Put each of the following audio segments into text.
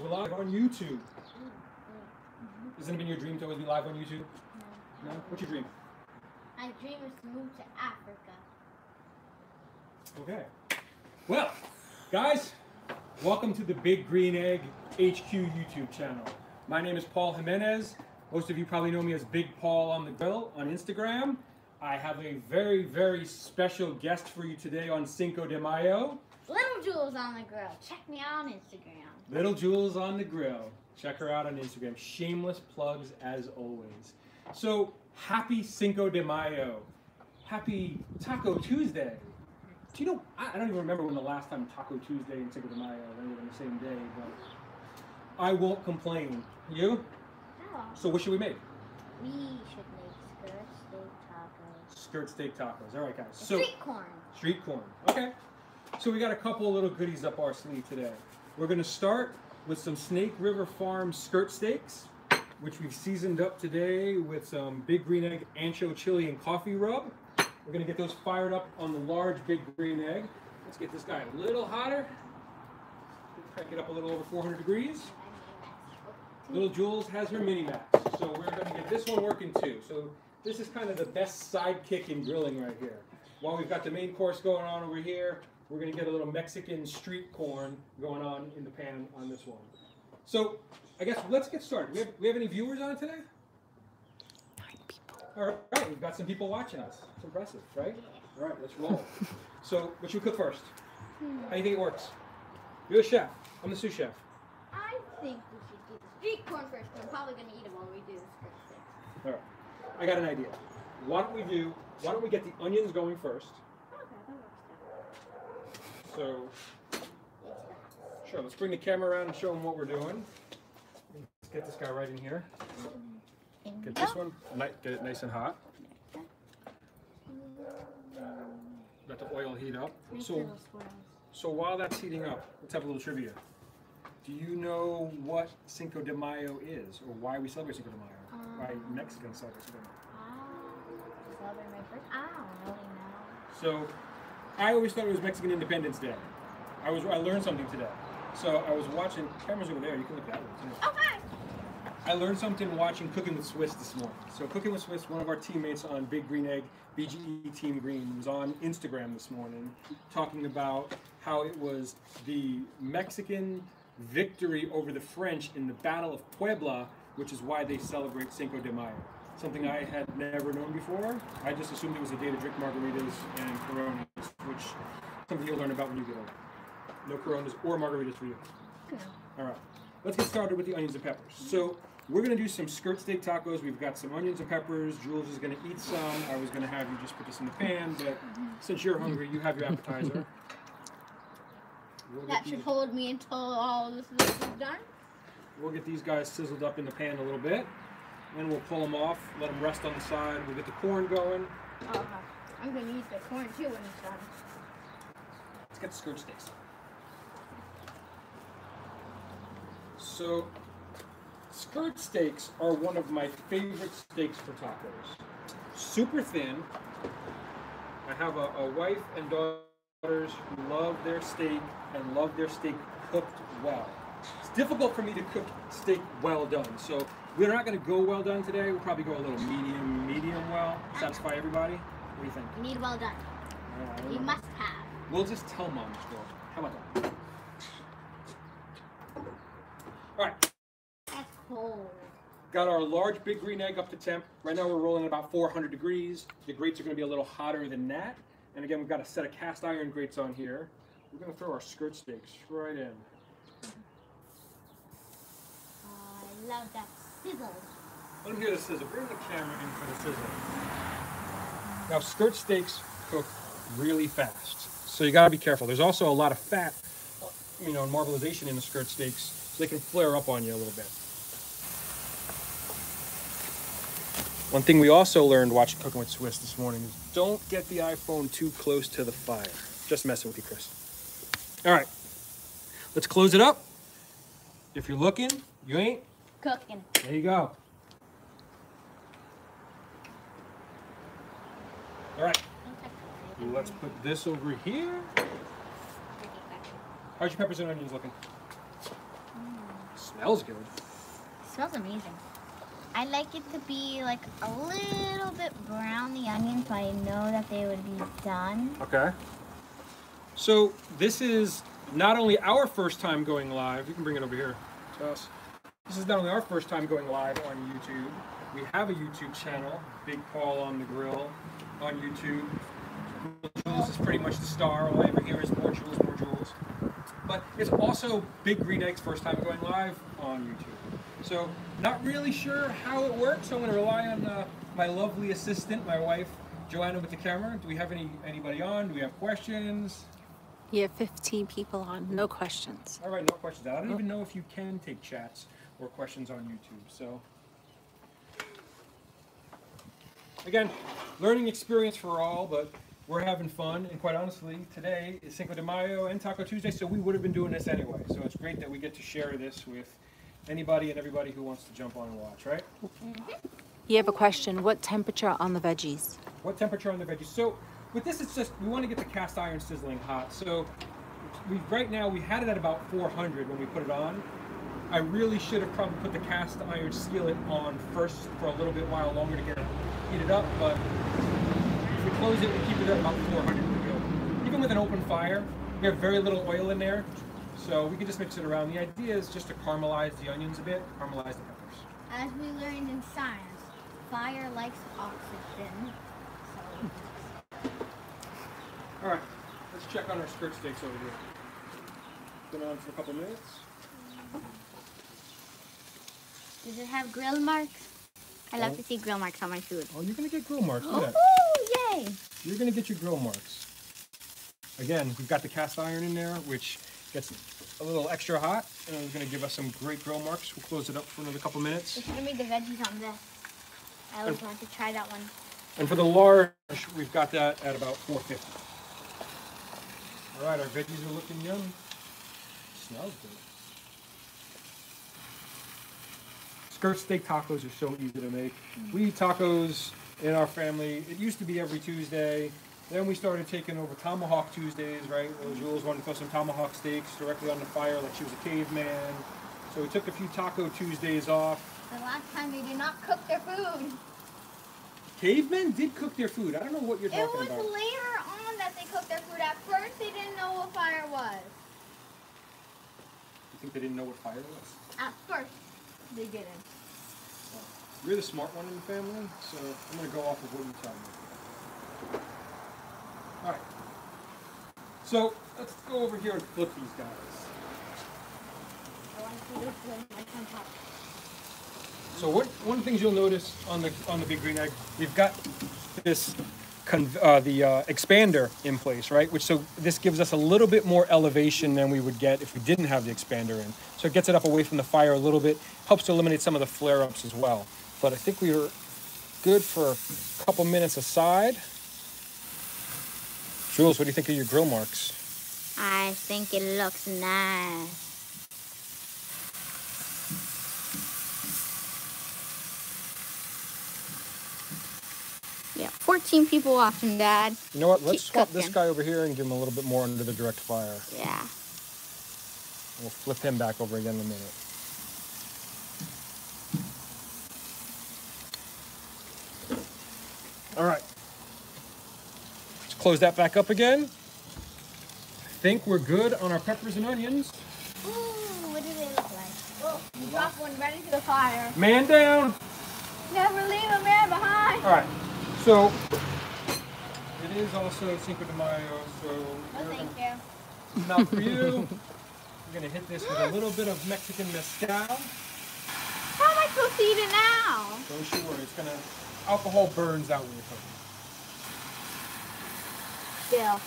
We're live on YouTube. Hasn't it been your dream to always be live on YouTube? No. No? What's your dream? My dream is to move to Africa. Okay. Well, guys, welcome to the Big Green Egg HQ YouTube channel. My name is Paul Jimenez. Most of you probably know me as Big Paul on the Grill on Instagram. I have a very, very special guest for you today on Cinco de Mayo. Little Jules on the Grill. Check me out on Instagram. Little Jules on the Grill. Check her out on Instagram. Shameless plugs as always. So, happy Cinco de Mayo. Happy Taco Tuesday. Do you know, I don't even remember when the last time Taco Tuesday and Cinco de Mayo were on the same day, but I won't complain. You? No. So what should we make? We should make skirt steak tacos. Skirt steak tacos. All right, guys. And So street corn. Street corn. Okay. So we got a couple of little goodies up our sleeve today. We're going to start with some Snake River Farm skirt steaks, which we've seasoned up today with some Big Green Egg ancho chili and coffee rub. We're going to get those fired up on the large Big Green Egg. Let's get this guy a little hotter. Crank it up a little over 400 degrees. Little Jules has her mini max, so we're going to get this one working too. So this is kind of the best sidekick in grilling right here. While we've got the main course going on over here, we're going to get a little Mexican street corn going on in the pan on this one. So I guess let's get started. We have any viewers on it today? 9 people. All right, we've got some people watching us. It's impressive, right? All right, let's roll. So what should we cook first? How do you think it works? You're the chef. I'm the sous chef. I think we should do the street corn first, but I'm probably going to eat it while we do the skirt steak. All right, I got an idea. Why don't we get the onions going first? Okay, that works too. So, sure, let's bring the camera around and show them what we're doing. Let's get this guy right in here. Get this one, get it nice and hot. Let the oil heat up. Nice So, little swirls. so while that's heating up, let's have a little trivia. Do you know what Cinco de Mayo is, or why we celebrate Cinco de Mayo? Why Mexicans celebrate Cinco de Mayo? Celebrate my birthday? I don't really know. So, I always thought it was Mexican Independence Day. I learned something today. So I was watching, cameras over there, you can look that way too. Okay. I learned something watching Cooking with Swiss this morning. So Cooking with Swiss, one of our teammates on Big Green Egg, BGE Team Green, was on Instagram this morning talking about how it was the Mexican victory over the French in the Battle of Puebla, which is why they celebrate Cinco de Mayo. Something I had never known before. I just assumed it was a day to drink margaritas and Coronas, which is something you'll learn about when you get older. No Coronas or margaritas for you. No. All right, let's get started with the onions and peppers. So we're gonna do some skirt steak tacos. We've got some onions and peppers. Jules is gonna eat some. I was gonna have you just put this in the pan, but since you're hungry, you have your appetizer. That should hold me until all this is done. We'll get these guys sizzled up in the pan a little bit. Then we'll pull them off, let them rest on the side. We'll get the corn going. Okay. I'm going to use the corn too when it's done. Let's get the skirt steaks. So, skirt steaks are one of my favorite steaks for tacos. Super thin. I have a wife and daughters who love their steak and love their steak cooked well. It's difficult for me to cook steak well done, so we're not going to go well done today. We'll probably go a little medium well. Satisfy everybody. What do you think? You need well done. You know. must have. We'll just tell Mom the story. How about that? All right. That's cold. Got our large Big Green Egg up to temp. Right now we're rolling at about 400 degrees. The grates are going to be a little hotter than that. And again, we've got a set of cast iron grates on here. We're going to throw our skirt steaks right in. I love that sizzle. Let them hear the sizzle. Bring the camera in for the sizzle. Now, skirt steaks cook really fast, so you got to be careful. There's also a lot of fat, and marbleization in the skirt steaks, so they can flare up on you a little bit. One thing we also learned watching Cooking with Swiss this morning is don't get the iPhone too close to the fire. Just messing with you, Chris. All right, let's close it up. If you're looking, you ain't. Cooking. There you go. All right, let's put this over here. How's your peppers and onions looking? Smells good. It smells amazing. I like it to be like a little bit brown, the onions, so I know that they would be done. Okay. So this is not only our first time going live, you can bring it over here to us. This is not only our first time going live on YouTube. We have a YouTube channel, Big Paul on the Grill on YouTube. Jules is pretty much the star. All I ever hear is more Jules, more Jules. But it's also Big Green Egg's first time going live on YouTube. So not really sure how it works. So I'm going to rely on my lovely assistant, my wife, Joanna, with the camera. Do we have anybody on? Do we have questions? You have 15 people on, no questions. All right, no questions. I don't even know if you can take chats or questions on YouTube. So again, learning experience for all, but we're having fun. And quite honestly, today is Cinco de Mayo and Taco Tuesday, so we would have been doing this anyway. So it's great that we get to share this with anybody and everybody who wants to jump on and watch, right? You have a question. What temperature on the veggies? What temperature on the veggies? So with this, it's just, we want to get the cast iron sizzling hot. So right now, we had it at about 400 when we put it on. I really should have probably put the cast iron skillet on first for a little bit while longer to get it heated up, but if we close it and keep it at about 400, we're good. Even with an open fire, we have very little oil in there, so we can just mix it around. The idea is just to caramelize the onions a bit, caramelize the peppers. As we learned in science, fire likes oxygen. All right, let's check on our skirt steaks over here. Been on for a couple minutes. Does it have grill marks? I love to see grill marks on my food. Oh, you're gonna get grill marks. Look at that. Oh, yay! You're gonna get your grill marks. Again, we've got the cast iron in there, which gets a little extra hot, and it's gonna give us some great grill marks. We'll close it up for another couple minutes. We should have made the veggies on this. I always wanted to try that one. And for the large, we've got that at about 450. All right, our veggies are looking yummy. Smells good. Skirt steak tacos are so easy to make. We eat tacos in our family. It used to be every Tuesday. Then we started taking over Tomahawk Tuesdays, right? Well, Jules wanted to throw some tomahawk steaks directly on the fire like she was a caveman. So we took a few Taco Tuesdays off. The last time they did not cook their food. Cavemen did cook their food. I don't know what you're talking about. It was later on that they cooked their food. At first, they didn't know what fire was. You think they didn't know what fire was? At first, they didn't. Well, you're the smart one in the family, so I'm going to go off of what you tell me. All right. So let's go over here and flip these guys. I want to see this one on top. So one of the things you'll notice on the Big Green Egg, we've got this expander in place, right? So this gives us a little bit more elevation than we would get if we didn't have the expander in. So it gets it up away from the fire a little bit, helps to eliminate some of the flare-ups as well. But I think we are good for a couple minutes aside. Jules, what do you think of your grill marks? I think it looks nice. Yeah, 14 people watching, Dad. You know what? Let's Keep swap cooking. this guy over here and give him a little bit more under the direct fire. Yeah. We'll flip him back over again in a minute. All right. Let's close that back up again. I think we're good on our peppers and onions. Ooh, what do they look like? Oh, you dropped one right into the fire. Man down. Never leave a man behind. All right. So it is also Cinco de Mayo, so Oh, thank you. not for you. We're gonna hit this with a little bit of Mexican mezcal. How am I supposed to eat it now? Don't you worry, it's gonna, alcohol burns out when you're cooking. Still.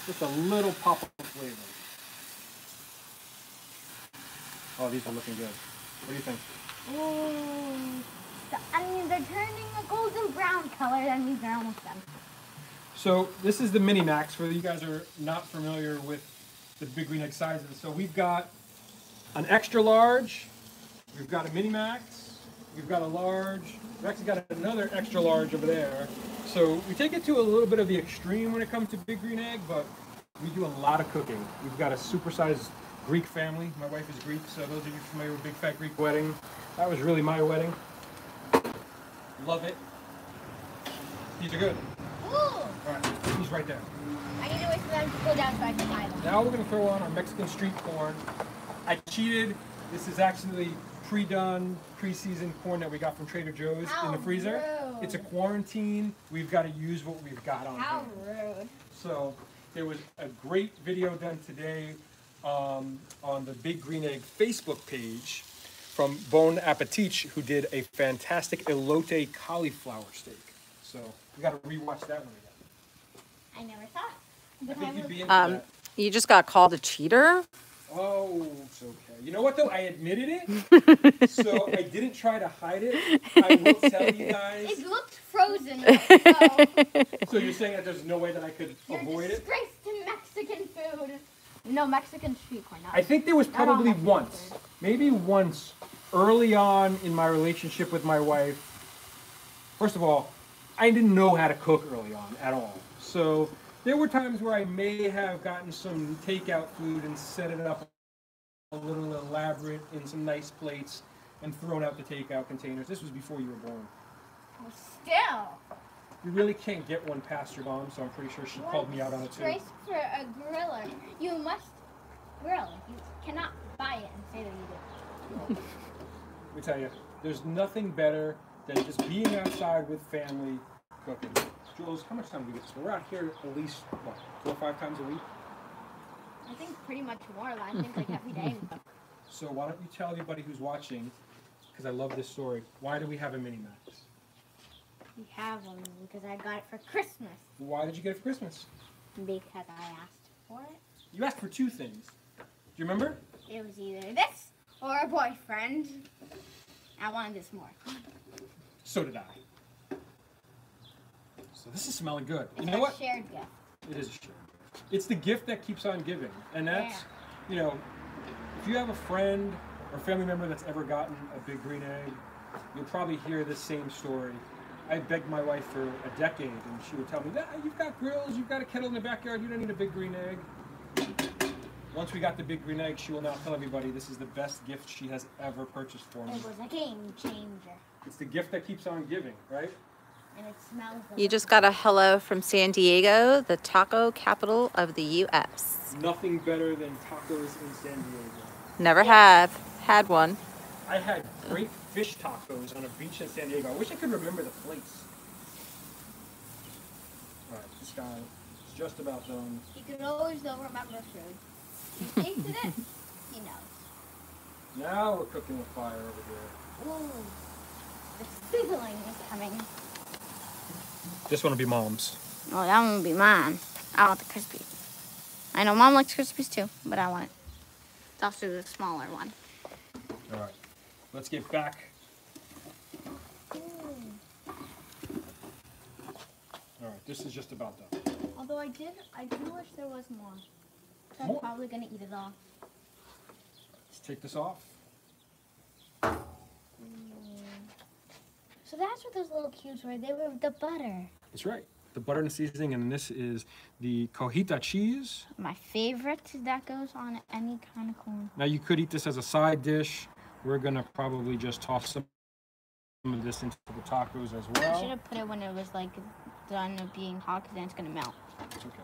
Just a little pop of flavor. Oh, these are looking good. What do you think? Ooh. The onions are turning a golden brown color. That means they're almost done. So this is the mini max for you guys who are not familiar with the Big Green Egg sizes. So we've got an extra large, we've got a mini max, we've got a large, we've actually got another extra large over there. So we take it to a little bit of the extreme when it comes to Big Green Egg, but we do a lot of cooking. We've got a supersized Greek family. My wife is Greek, so those of you familiar with Big Fat Greek Wedding, that was really my wedding. Love it. These are good. Ooh! All right, he's right there. I need to wait for them to cool down so I can hide them. Now we're gonna throw on our Mexican street corn. I cheated. This is actually pre-done, pre-seasoned corn that we got from Trader Joe's in the freezer. Rude. It's a quarantine. We've got to use what we've got on How hand. rude. So there was a great video done today on the Big Green Egg Facebook page from Bon Appetit, who did a fantastic elote cauliflower steak. So we got to rewatch that one again. I never thought. I But think you'd be into that. You just got called a cheater? Oh, it's okay. You know what though? I admitted it, so I didn't try to hide it. I will tell you guys. It looked frozen. So So you're saying that there's no way that I could you're avoid it? disgrace to Mexican food. No, Mexican street corn. Not I think there was not all probably Mexican once, food. maybe once, early on in my relationship with my wife. First of all, I didn't know how to cook early on at all. So there were times where I may have gotten some takeout food and set it up a little elaborate in some nice plates and thrown out the takeout containers. This was before you were born. Well, still. You really can't get one past your mom, so I'm pretty sure she called me out on it too. Disgrace for a griller. You must grill. You cannot buy it and say that you did. Let me tell you, there's nothing better than just being outside with family cooking. Jules, how much time do we get? So we're out here at least, what, 4 or 5 times a week? I think pretty much more. I think like every day. So why don't you tell everybody who's watching, because I love this story, why do we have a Mini Max? We have one because I got it for Christmas. Why did you get it for Christmas? Because I asked for it. You asked for 2 things. Do you remember? It was either this or a boyfriend. I wanted this more. So did I. So this is smelling good. It's You know a what? shared gift. It is a shared gift. It's the gift that keeps on giving. And that's, you know, if you have a friend or family member that's ever gotten a Big Green Egg, you'll probably hear this same story. I begged my wife for a decade, and she would tell me, you've got grills, you've got a kettle in the backyard, you don't need a Big Green Egg. Once we got the Big Green Egg, she will now tell everybody this is the best gift she has ever purchased for me. It was a game changer. It's the gift that keeps on giving, right? And it smells You just got a hello from San Diego, the taco capital of the U.S. Nothing better than tacos in San Diego. Never have had one. I had great fish tacos on a beach in San Diego. I wish I could remember the place. All right, this guy is just about done. You can always though remember food. He tasted it. He knows. Now we're cooking with fire over here. Ooh, the sizzling is coming. This one will be Mom's. Oh, that one will be mine. I want the crispy. I know Mom likes Krispies too, but I want it. It's also the smaller one. All right, let's get back. All right, this is just about done. Although I do wish there was more. So I'm More? probably gonna eat it all. Let's take this off. So that's what those little cubes were. They were the butter. That's right. The butter and seasoning, and this is the cojita cheese. My favorite that goes on any kind of corn. Now you could eat this as a side dish. We're gonna probably just toss some of this into the tacos as I should well. have put it when it was like done of being hot, because then it's gonna melt. It's okay.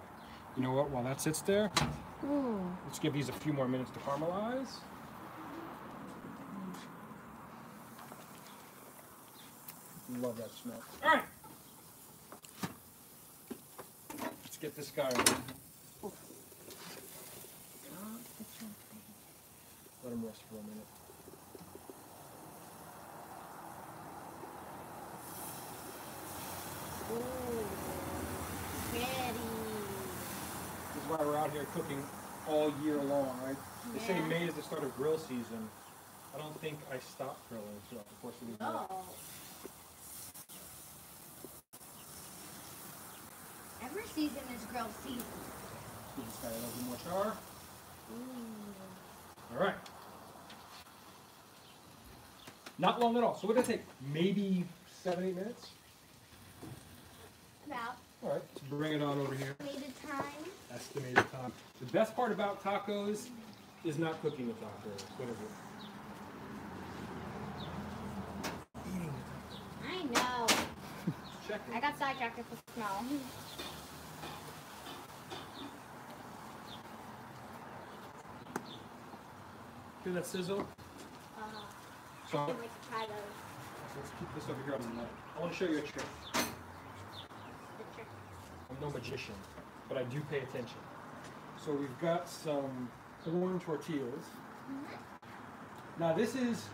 You know what? While that sits there, Ooh. let's give these a few more minutes to caramelize. Love that smell. All right. Let's get this guy on. Let him rest for a minute. Pretty. This is why we're out here cooking all year long, right? They say Yeah. May is the start of grill season. I don't think I stopped grilling throughout the course of the year. Oh. Every season is grill season. Give this guy a little bit more char. All right. Not long at all. So what did it take? Maybe 7, 8 minutes? About All right, let's bring it on over here. estimated time. Estimated time. The best part about tacos is not cooking the tacos. What is it? Eating the I know. tacos. Check it. I got sidetracked with the smell. Feel that sizzle? I So can't wait to try those. let's keep this over here on the knife. I want to show you a trick. The trick. I'm no magician, but I do pay attention. So we've got some corn tortillas. Now this is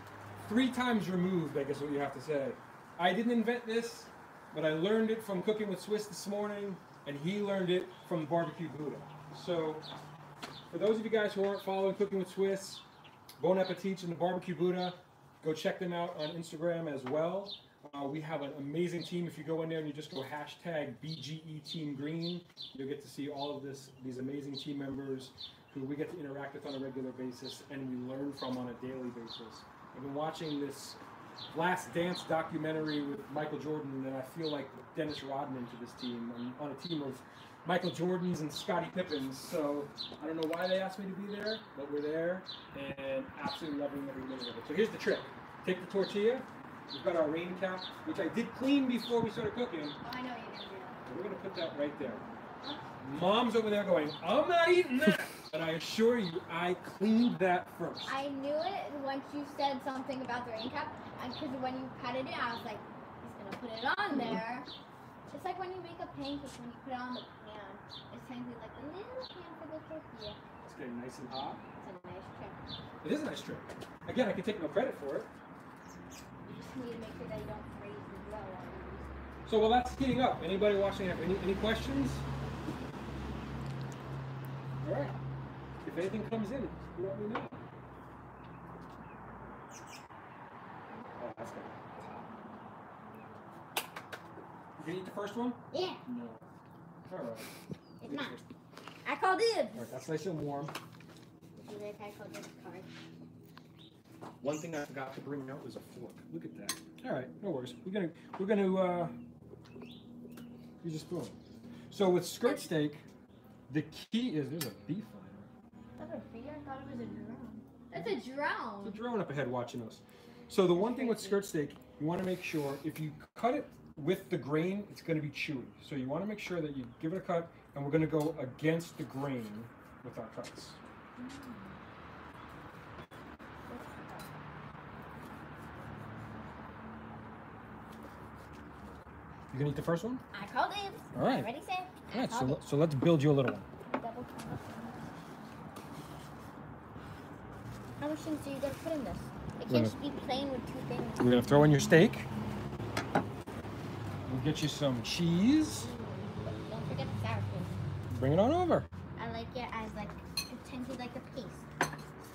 3 times removed, I guess what you have to say. I didn't invent this, but I learned it from Cooking with Swiss this morning, and he learned it from Barbecue Buddha. So for those of you guys who aren't following Cooking with Swiss, Bon Appetit and the Barbecue Buddha, go check them out on Instagram as well. We have an amazing team. If you go in there and you just go hashtag BGE Team Green, you'll get to see all of these amazing team members who we get to interact with on a regular basis and we learn from on a daily basis. I've been watching this Last Dance documentary with Michael Jordan, and I feel like Dennis Rodman to this team. I'm on a team of Michael Jordans and Scottie Pippens, so I don't know why they asked me to be there, but we're there and absolutely loving every minute of it. So here's the trick. Take the tortilla. We've got our rain cap, which I did clean before we started cooking. Oh, I know you're gonna do that. We're gonna put that right there. Mom's over there going, I'm not eating that. But I assure you, I cleaned that first. I knew it once you said something about the rain cap, because when you cut it in, I was like, he's gonna put it on there. It's like when you make a pancake, when you put it on the pan, it's technically like a little pan for the tortilla. It's getting nice and hot. It's a nice trick. It is a nice trick. Again, I can take no credit for it. You just need to make sure that you don't freeze as well while you're using it. So while that's heating up, anybody watching have any questions? All right. If anything comes in, you let me know. Oh, that's good. You gonna eat the first one? Yeah, No. All right. it's not. I called dibs. All right, that's nice and warm. You like I called dibs card. One thing I forgot to bring out was a fork. Look at that. All right, no worries. We're gonna use a spoon. So with skirt steak, the key is there's a beef on That's a fear? I thought it was a drone. That's a drone. it. There's a drone up ahead watching us. So the one thing with skirt steak, you want to make sure if you cut it with the grain, it's going to be chewy. So you want to make sure that you give it a cut, and we're going to go against the grain with our cuts. You gonna eat the first one? I called dibs. All right. Ready, set. All right. Called So let's build you a little one. double count. How much things do you gotta put in this? It can't just be plain with 2 things. We're gonna throw in your steak. We'll get you some cheese. Don't forget the sour cream. Bring it on over. I like it as like potentially like the paste,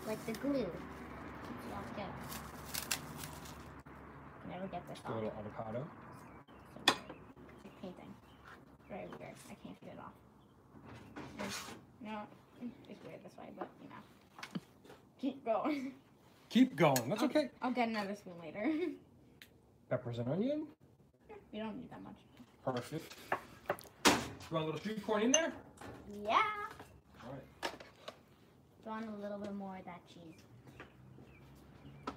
like the glue. So I'll get. Never get this A off. little avocado. It's like painting. Very weird. I can't get it off. No, it's weird this way, but you know. Keep going. Keep going. That's okay. I'll get another spoon later. Peppers and onion. You don't need that much. Perfect. You want a little sweet corn in there? Yeah. All right. Throw on a little bit more of that cheese.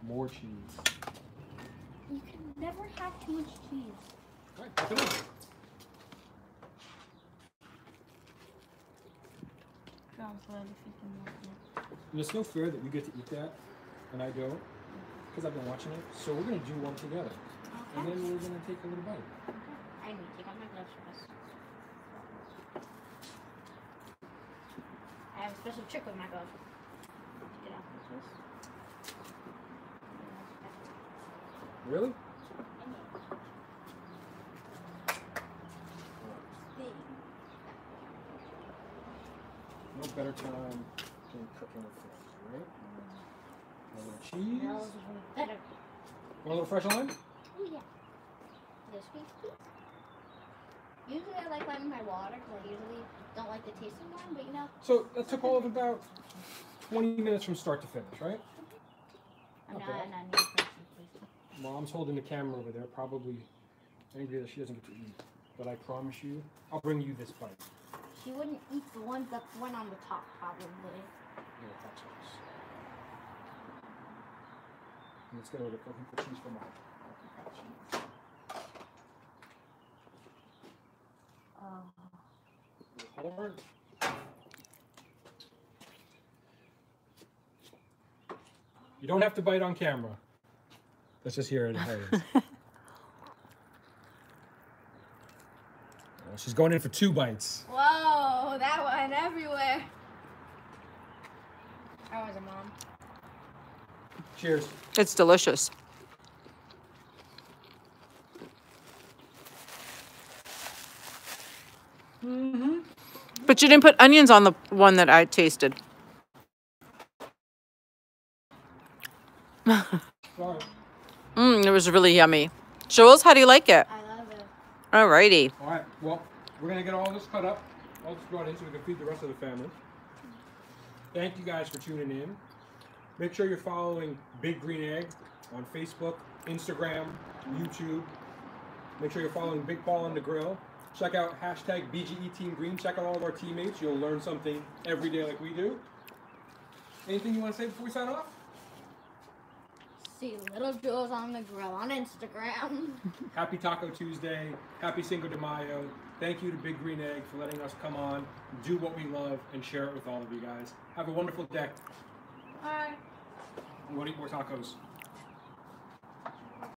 More cheese. You can never have too much cheese. All right. Put it on. And it's no fair that you get to eat that and I don't, because I've been watching it. So we're gonna do one together, and then we're gonna take a little bite. I need to take off my gloves first. I have a special trick with my gloves. Get off this. Really? No better time than cooking with friends, right? A little cheese. Smells better. Want a little fresh lime? Oh yeah. This sweet piece. Usually I like lemon my water because I usually don't like the taste of lime, but you know. So that took all of about 20 minutes from start to finish, right? I'm Okay. not near please. Mom's holding the camera over there, probably angry that she doesn't get to eat. But I promise you, I'll bring you this bite. She wouldn't eat the ones that went on the top, probably. little hot sauce. And let's get a little looking for cheese for mine. Corn. You don't have to bite on camera. Let's just hear it. Oh, she's going in for 2 bites. Whoa, that went everywhere. That was a mom. Cheers. It's delicious. Mm-hmm. But you didn't put onions on the one that I tasted. Sorry. It was really yummy. Jules, how do you like it? I love it. Alrighty. All right, well, we're going to get all this cut up, all this brought in so we can feed the rest of the family. Thank you guys for tuning in. Make sure you're following Big Green Egg on Facebook, Instagram, YouTube. Make sure you're following Big Paul on the Grill. Check out hashtag BGE Team Green. Check out all of our teammates. You'll learn something every day like we do. Anything you want to say before we sign off? See Little Jules on the Grill on Instagram. Happy Taco Tuesday. Happy Cinco de Mayo. Thank you to Big Green Egg for letting us come on, do what we love, and share it with all of you guys. Have a wonderful day. Bye. I'm going to eat more tacos.